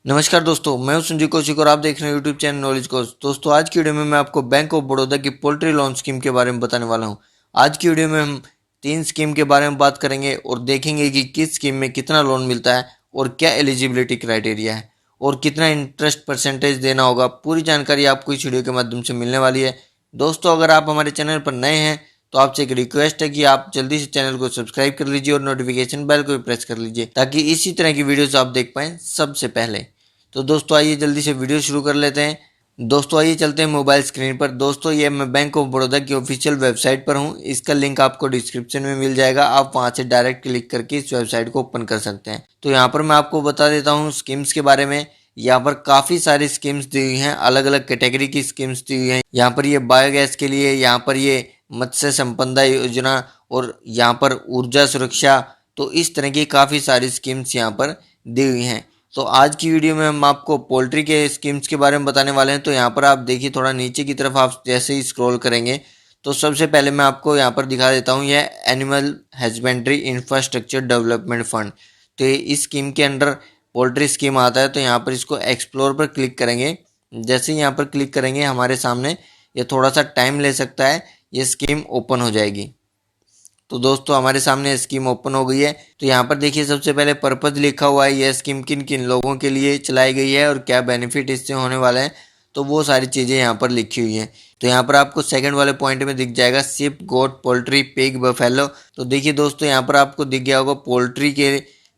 नमस्कार दोस्तों, मैं हूं संजय कौशिक और आप देख रहे हैं यूट्यूब चैनल नॉलेज कोर्स। दोस्तों, आज की वीडियो में मैं आपको बैंक ऑफ बड़ौदा की पोल्ट्री लोन स्कीम के बारे में बताने वाला हूं। आज की वीडियो में हम 3 स्कीम के बारे में बात करेंगे और देखेंगे कि किस स्कीम में कितना लोन मिलता है और क्या एलिजिबिलिटी क्राइटेरिया है और कितना इंटरेस्ट परसेंटेज देना होगा। पूरी जानकारी आपको इस वीडियो के माध्यम से मिलने वाली है। दोस्तों, अगर आप हमारे चैनल पर नए हैं तो आपसे एक रिक्वेस्ट है कि आप जल्दी से चैनल को सब्सक्राइब कर लीजिए और नोटिफिकेशन बेल को भी प्रेस कर लीजिए ताकि इसी तरह की वीडियोस आप देख पाएं सबसे पहले। तो दोस्तों, आइए जल्दी से वीडियो शुरू कर लेते हैं। दोस्तों, आइए चलते हैं मोबाइल स्क्रीन पर। दोस्तों, ये मैं बैंक ऑफ बड़ौदा की ऑफिशियल वेबसाइट पर हूँ। इसका लिंक आपको डिस्क्रिप्शन में मिल जाएगा। आप वहाँ से डायरेक्ट क्लिक करके इस वेबसाइट को ओपन कर सकते हैं। तो यहाँ पर मैं आपको बता देता हूँ स्कीम्स के बारे में। यहाँ पर काफ़ी सारी स्कीम्स दी हुई हैं, अलग अलग कैटेगरी की स्कीम्स दी हुई हैं। यहाँ पर ये बायोगैस के लिए, यहाँ पर ये मत्स्य संपदा योजना और यहाँ पर ऊर्जा सुरक्षा, तो इस तरह की काफ़ी सारी स्कीम्स यहाँ पर दी हुई हैं। तो आज की वीडियो में हम आपको पोल्ट्री के स्कीम्स के बारे में बताने वाले हैं। तो यहाँ पर आप देखिए, थोड़ा नीचे की तरफ आप जैसे ही स्क्रॉल करेंगे तो सबसे पहले मैं आपको यहाँ पर दिखा देता हूँ, यह animal husbandry infrastructure development fund. तो इस स्कीम के अंडर पोल्ट्री स्कीम आता है। तो यहाँ पर इसको एक्सप्लोर पर क्लिक करेंगे। जैसे ही यहाँ पर क्लिक करेंगे हमारे सामने ये थोड़ा सा टाइम ले सकता है, ये स्कीम ओपन हो जाएगी। तो दोस्तों, हमारे सामने स्कीम ओपन हो गई है। तो यहाँ पर देखिए, सबसे पहले पर्पज लिखा हुआ है, यह स्कीम किन किन लोगों के लिए चलाई गई है और क्या बेनिफिट इससे होने वाले हैं। तो वो सारी चीज़ें यहाँ पर लिखी हुई हैं। तो यहाँ पर आपको सेकंड वाले पॉइंट में दिख जाएगा शिप, गोट, पोल्ट्री, पिग, बफेलो। तो देखिए दोस्तों, यहाँ पर आपको दिख गया होगा पोल्ट्री के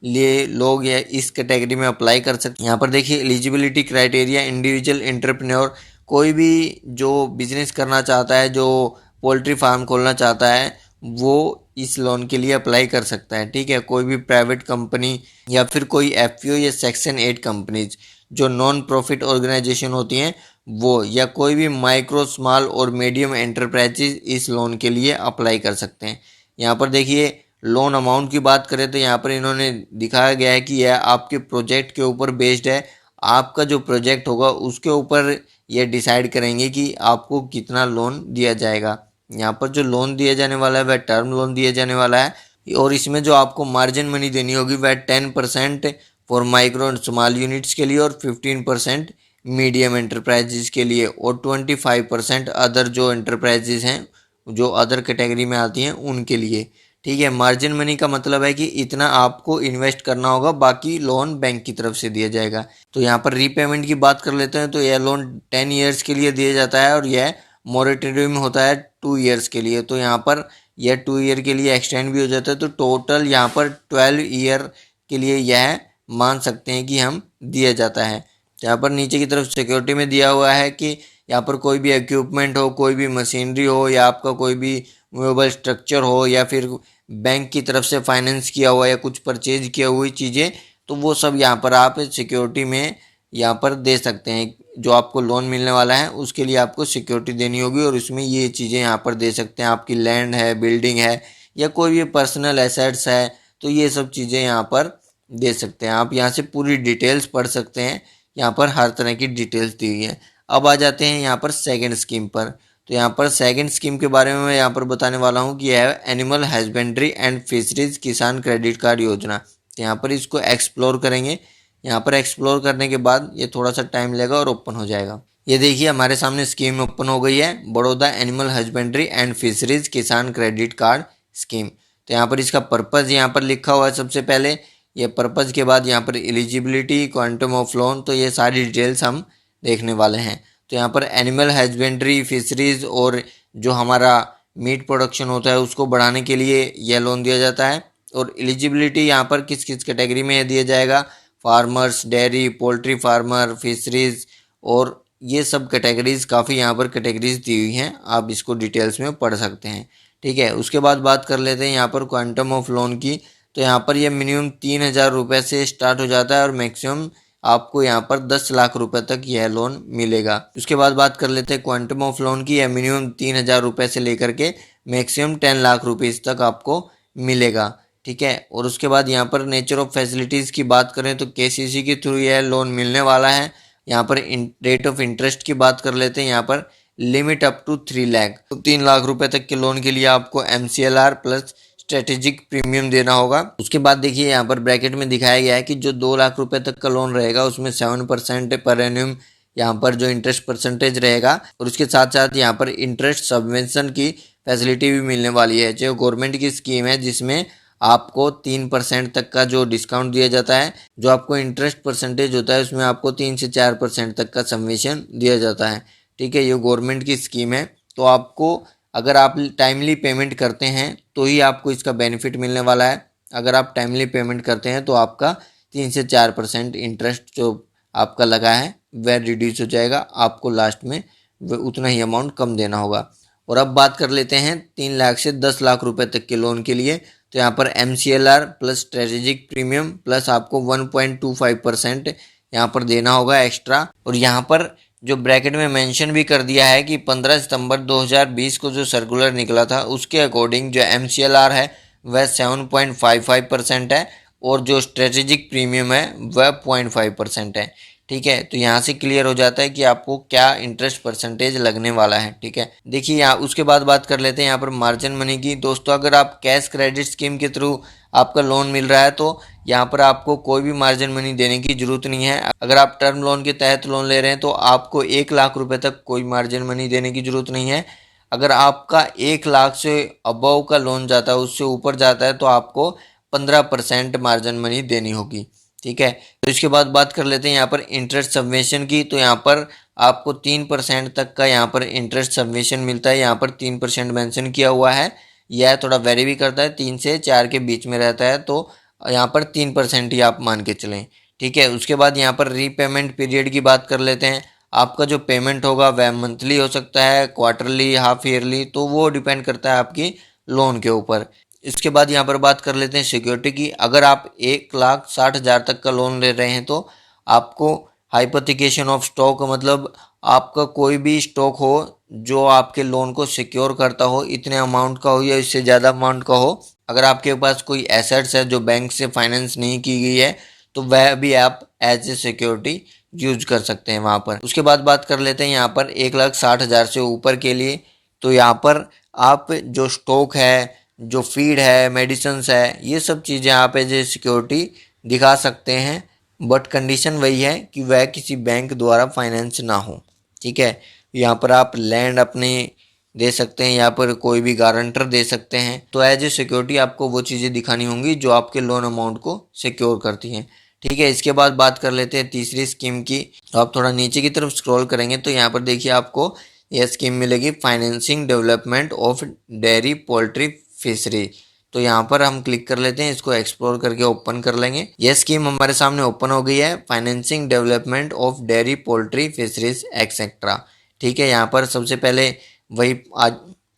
लिए लोग या इस कैटेगरी में अप्लाई कर सकते हैं। यहाँ पर देखिए एलिजिबिलिटी क्राइटेरिया, इंडिविजुअल एंटरप्रेन्योर, कोई भी जो बिजनेस करना चाहता है, जो पोल्ट्री फार्म खोलना चाहता है, वो इस लोन के लिए अप्लाई कर सकता है। ठीक है, कोई भी प्राइवेट कंपनी या फिर कोई एफपीओ या सेक्शन 8 कंपनीज जो नॉन प्रॉफिट ऑर्गेनाइजेशन होती हैं वो, या कोई भी माइक्रो, स्मॉल और मीडियम एंटरप्राइजेज इस लोन के लिए अप्लाई कर सकते हैं। यहाँ पर देखिए, लोन अमाउंट की बात करें तो यहाँ पर इन्होंने दिखाया गया है कि यह आपके प्रोजेक्ट के ऊपर बेस्ड है। आपका जो प्रोजेक्ट होगा उसके ऊपर यह डिसाइड करेंगे कि आपको कितना लोन दिया जाएगा। यहाँ पर जो लोन दिया जाने वाला है वह टर्म लोन दिया जाने वाला है और इसमें जो आपको मार्जिन मनी देनी होगी वह 10% for micro and small units के लिए और 15% मीडियम एंटरप्राइजेज के लिए और 25% अदर जो एंटरप्राइजेज हैं, जो अदर कैटेगरी में आती हैं, उनके लिए। ठीक है, मार्जिन मनी का मतलब है कि इतना आपको इन्वेस्ट करना होगा, बाकी लोन बैंक की तरफ से दिया जाएगा। तो यहाँ पर रीपेमेंट की बात कर लेते हैं। तो यह लोन 10 ईयर्स के लिए दिया जाता है और यह मोरेटोरियम होता है 2 ईयर्स के लिए। तो यहाँ पर यह 2 ईयर के लिए एक्सटेंड भी हो जाता है। तो टोटल यहाँ पर 12 ईयर के लिए यह मान सकते हैं कि हम दिया जाता है। यहाँ पर नीचे की तरफ सिक्योरिटी में दिया हुआ है कि यहाँ पर कोई भी इक्विपमेंट हो, कोई भी मशीनरी हो, या आपका कोई भी मूवेबल स्ट्रक्चर हो, या फिर बैंक की तरफ से फाइनेंस किया हुआ या कुछ परचेज किया हुई चीज़ें, तो वो सब यहाँ पर आप सिक्योरिटी में यहाँ पर दे सकते हैं। जो आपको लोन मिलने वाला है उसके लिए आपको सिक्योरिटी देनी होगी और उसमें ये चीज़ें यहाँ पर दे सकते हैं। आपकी लैंड है, बिल्डिंग है, या कोई भी पर्सनल एसेट्स है, तो ये सब चीज़ें यहाँ पर दे सकते हैं। आप यहाँ से पूरी डिटेल्स पढ़ सकते हैं। यहाँ पर हर तरह की डिटेल्स दी हुई है। अब आ जाते हैं यहाँ पर सेकेंड स्कीम पर। तो यहाँ पर सेकेंड स्कीम के बारे में मैं यहाँ पर बताने वाला हूँ कि यह है एनिमल हस्बेंड्री एंड फिशरीज किसान क्रेडिट कार्ड योजना। तो यहाँ पर इसको एक्सप्लोर करेंगे। यहाँ पर एक्सप्लोर करने के बाद ये थोड़ा सा टाइम लेगा और ओपन हो जाएगा। ये देखिए, हमारे सामने स्कीम ओपन हो गई है, Baroda animal husbandry and fisheries किसान क्रेडिट कार्ड स्कीम। तो यहाँ पर इसका पर्पज़ यहाँ पर लिखा हुआ है। सबसे पहले ये पर्पज़ के बाद यहाँ पर एलिजिबिलिटी, क्वांटम ऑफ लोन, तो ये सारी डिटेल्स हम देखने वाले हैं। तो यहाँ पर एनिमल हस्बेंड्री, फिशरीज और जो हमारा मीट प्रोडक्शन होता है उसको बढ़ाने के लिए यह लोन दिया जाता है। और एलिजिबिलिटी यहाँ पर किस किस कैटेगरी में दिया जाएगा, farmers, dairy, poultry farmer, fisheries, और ये सब कैटेगरीज, काफ़ी यहाँ पर कैटेगरीज दी हुई हैं, आप इसको डिटेल्स में पढ़ सकते हैं। ठीक है, उसके बाद बात कर लेते हैं यहाँ पर क्वांटम ऑफ लोन की। तो यहाँ पर यह मिनिमम 3,000 रुपये से स्टार्ट हो जाता है और मैक्सिमम आपको यहाँ पर 10 लाख रुपए तक यह लोन मिलेगा। उसके बाद बात कर लेते हैं क्वांटम ऑफ लोन की। यह मिनिमम 3,000 रुपये से लेकर के मैक्सिमम 10 लाख रुपीज़ तक आपको मिलेगा। ठीक है, और उसके बाद यहाँ पर नेचर ऑफ फैसिलिटीज़ की बात करें तो केसीसी के थ्रू यह लोन मिलने वाला है। यहाँ पर रेट ऑफ इंटरेस्ट की बात कर लेते हैं। यहाँ पर लिमिट अप टू 3 लाख, तो 3 लाख रुपए तक के लोन के लिए आपको MCLR प्लस स्ट्रेटेजिक प्रीमियम देना होगा। उसके बाद देखिए यहाँ पर ब्रैकेट में दिखाया गया है कि जो 2 लाख रुपए तक का लोन रहेगा उसमें 7% पर एन्युम यहाँ पर जो इंटरेस्ट परसेंटेज रहेगा, और उसके साथ साथ यहाँ पर इंटरेस्ट सबवेंशन की फैसिलिटी भी मिलने वाली है। जो गवर्नमेंट की स्कीम है जिसमें आपको 3% तक का जो डिस्काउंट दिया जाता है, जो आपको इंटरेस्ट परसेंटेज होता है उसमें आपको 3 से 4% तक का सबवेंशन दिया जाता है। ठीक है, ये गवर्नमेंट की स्कीम है। तो आपको अगर आप टाइमली पेमेंट करते हैं तो ही आपको इसका बेनिफिट मिलने वाला है। अगर आप टाइमली पेमेंट करते हैं तो आपका 3 से 4% इंटरेस्ट जो आपका लगा है वह रिड्यूस हो जाएगा, आपको लास्ट में उतना ही अमाउंट कम देना होगा। और अब बात कर लेते हैं 3 लाख से 10 लाख रुपए तक के लोन के लिए। तो यहाँ पर MCLR plus strategic premium plus आपको 1.25% यहाँ पर देना होगा एक्स्ट्रा। और यहाँ पर जो ब्रैकेट में मेंशन भी कर दिया है कि 15 सितंबर 2020 को जो सर्कुलर निकला था उसके अकॉर्डिंग जो MCLR है वह 7.55% है और जो स्ट्रेटेजिक प्रीमियम है वह 0.5% है। ठीक है, तो यहाँ से क्लियर हो जाता है कि आपको क्या इंटरेस्ट परसेंटेज लगने वाला है। ठीक है, देखिए यहाँ उसके बाद बात कर लेते हैं यहाँ पर मार्जिन मनी की। दोस्तों अगर आप कैश क्रेडिट स्कीम के थ्रू आपका लोन मिल रहा है तो यहाँ पर आपको कोई भी मार्जिन मनी देने की जरूरत नहीं है। अगर आप टर्म लोन के तहत लोन ले रहे हैं तो आपको 1 लाख रुपए तक कोई मार्जिन मनी देने की जरूरत नहीं है। अगर आपका 1 लाख से अबव का लोन जाता है, उससे ऊपर जाता है, तो आपको 15% मार्जिन मनी देनी होगी। ठीक है, तो इसके बाद बात कर लेते हैं यहाँ पर इंटरेस्ट सबवेंशन की। तो यहाँ पर आपको 3% तक का यहाँ पर इंटरेस्ट सबवेंशन मिलता है। यहाँ पर 3% मेंशन किया हुआ है, यह थोड़ा वेरी भी करता है, 3 से 4 के बीच में रहता है, तो यहाँ पर 3% ही आप मान के चलें। ठीक है, उसके बाद यहाँ पर रीपेमेंट पीरियड की बात कर लेते हैं। आपका जो पेमेंट होगा वह मंथली हो सकता है, क्वार्टरली, हाफ ईयरली, तो वो डिपेंड करता है आपकी लोन के ऊपर। इसके बाद यहाँ पर बात कर लेते हैं सिक्योरिटी की। अगर आप 1,60,000 तक का लोन ले रहे हैं तो आपको हाइपोथिकेशन ऑफ स्टॉक, मतलब आपका कोई भी स्टॉक हो जो आपके लोन को सिक्योर करता हो, इतने अमाउंट का हो या इससे ज़्यादा अमाउंट का हो। अगर आपके पास कोई एसेट्स है जो बैंक से फाइनेंस नहीं की गई है तो वह भी आप एज ए सिक्योरिटी यूज कर सकते हैं वहाँ पर। उसके बाद बात कर लेते हैं यहाँ पर 1,60,000 से ऊपर के लिए। तो यहाँ पर आप जो स्टॉक है, जो फीड है, मेडिसिन्स है, ये सब चीज़ें आप एज ए सिक्योरिटी दिखा सकते हैं, बट कंडीशन वही है कि वह किसी बैंक द्वारा फाइनेंस ना हो। ठीक है, यहाँ पर आप लैंड अपने दे सकते हैं, यहाँ पर कोई भी गारंटर दे सकते हैं। तो एज ए सिक्योरिटी आपको वो चीज़ें दिखानी होंगी जो आपके लोन अमाउंट को सिक्योर करती हैं। ठीक है, इसके बाद बात कर लेते हैं तीसरी स्कीम की। तो आप थोड़ा नीचे की तरफ स्क्रॉल करेंगे तो यहाँ पर देखिए आपको यह स्कीम मिलेगी, financing development of dairy poultry fishery. तो यहाँ पर हम क्लिक कर लेते हैं, इसको एक्सप्लोर करके ओपन कर लेंगे। यह स्कीम हमारे सामने ओपन हो गई है, financing development of dairy poultry fisheries etcetera. ठीक है, यहाँ पर सबसे पहले वही आज,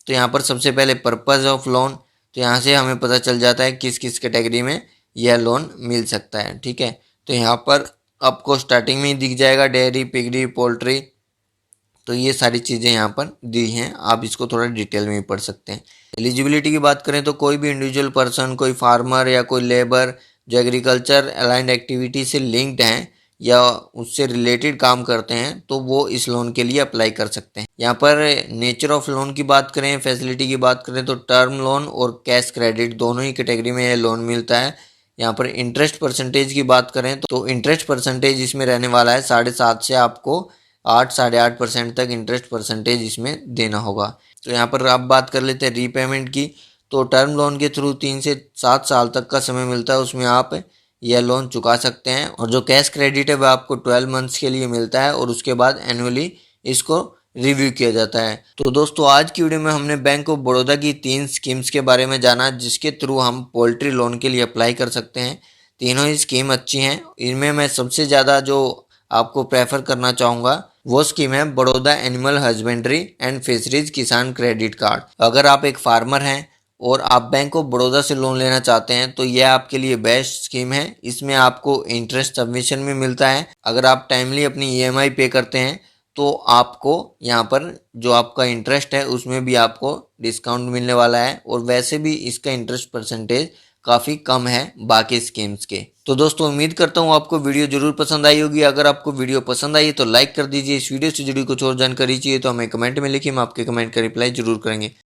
तो यहाँ पर सबसे पहले पर्पज़ ऑफ लोन, तो यहाँ से हमें पता चल जाता है किस किस कैटेगरी में यह लोन मिल सकता है। ठीक है, तो यहाँ पर आपको स्टार्टिंग में ही दिख जाएगा डेयरी, पिगरी, पोल्ट्री, तो ये सारी चीज़ें यहाँ पर दी हैं, आप इसको थोड़ा डिटेल में भी पढ़ सकते हैं। एलिजिबिलिटी की बात करें तो कोई भी इंडिविजुअल पर्सन, कोई फार्मर या कोई लेबर जो एग्रीकल्चर अलाइंड एक्टिविटी से लिंक्ड हैं या उससे रिलेटेड काम करते हैं तो वो इस लोन के लिए अप्लाई कर सकते हैं। यहाँ पर नेचर ऑफ लोन की बात करें, फैसिलिटी की बात करें तो टर्म लोन और कैश क्रेडिट दोनों ही कैटेगरी में यह लोन मिलता है। यहाँ पर इंटरेस्ट परसेंटेज की बात करें तो इंटरेस्ट परसेंटेज इसमें रहने वाला है 7.5 से आपको 8-8.5% तक इंटरेस्ट परसेंटेज इसमें देना होगा। तो यहाँ पर आप बात कर लेते हैं रीपेमेंट की। तो टर्म लोन के थ्रू 3 से 7 साल तक का समय मिलता है, उसमें आप यह लोन चुका सकते हैं। और जो कैश क्रेडिट है वह आपको 12 मंथ्स के लिए मिलता है और उसके बाद एनुअली इसको रिव्यू किया जाता है। तो दोस्तों आज की वीडियो में हमने बैंक ऑफ बड़ौदा की 3 स्कीम्स के बारे में जाना जिसके थ्रू हम पोल्ट्री लोन के लिए अप्लाई कर सकते हैं। तीनों ही स्कीम अच्छी हैं। इनमें मैं सबसे ज़्यादा जो आपको प्रेफर करना चाहूँगा वो स्कीम है Baroda animal husbandry and fisheries किसान क्रेडिट कार्ड। अगर आप एक फार्मर हैं और आप बैंक ऑफ बड़ौदा से लोन लेना चाहते हैं तो यह आपके लिए बेस्ट स्कीम है। इसमें आपको इंटरेस्ट सबमिशन में मिलता है। अगर आप टाइमली अपनी EMI पे करते हैं तो आपको यहाँ पर जो आपका इंटरेस्ट है उसमें भी आपको डिस्काउंट मिलने वाला है और वैसे भी इसका इंटरेस्ट परसेंटेज काफ़ी कम है बाकी स्कीम्स के। तो दोस्तों उम्मीद करता हूँ आपको वीडियो जरूर पसंद आई होगी। अगर आपको वीडियो पसंद आई तो लाइक कर दीजिए। इस वीडियो से जुड़ी कुछ और जानकारी चाहिए तो हमें कमेंट में लिखिए, हम आपके कमेंट का रिप्लाई जरूर करेंगे।